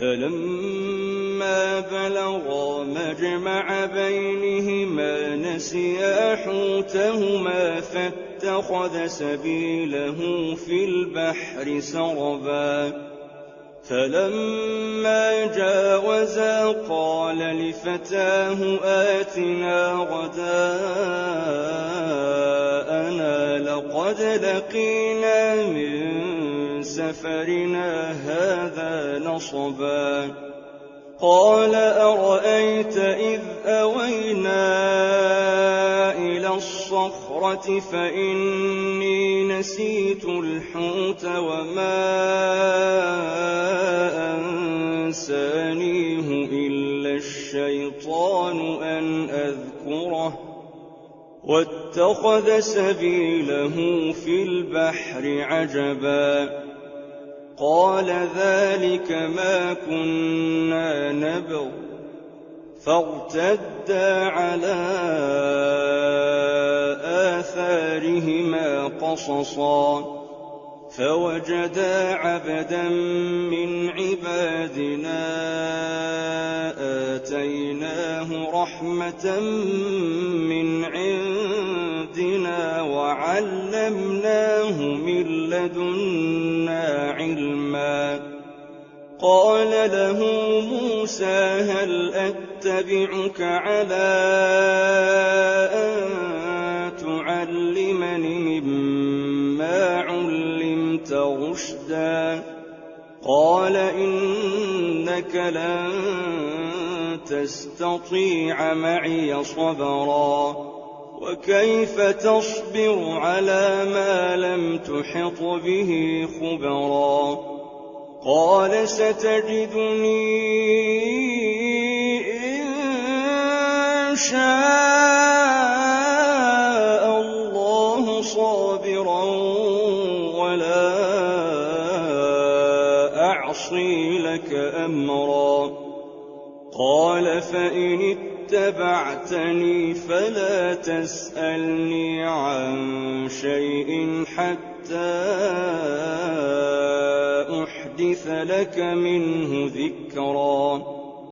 فلما بلغا مجمع بينهما نسيا حوتهما فاتخذ سبيله في البحر سربا فلما جاوزا قال لفتاه آتنا غداءنا لقد لقينا من سفرنا هذا نصبا قال أرأيت إذ أوينا إلى الصخرة فإني نسيت الحوت وما أنسانيه إلا الشيطان أن أذكره واتخذ سبيله في البحر عجبا قال ذلك ما كنا نبغ فارتدا على آثارهما قصصا فوجدا عبدا من عبادنا آتيناه رحمة من عندنا وعلمناه من لدنا علما قال له موسى هل أتبعك على أن تعلمني مما علمت رشدا قال إنك لن تستطيع معي صبرا وكيف تصبر على ما لم تحط به خبرا قال ستجدني إن شاء الله صابرا ولا أعصي لك أمرا قال فإن اتبعتني فلا تسألني عن شيء حتى أحدث لك منه ذكرا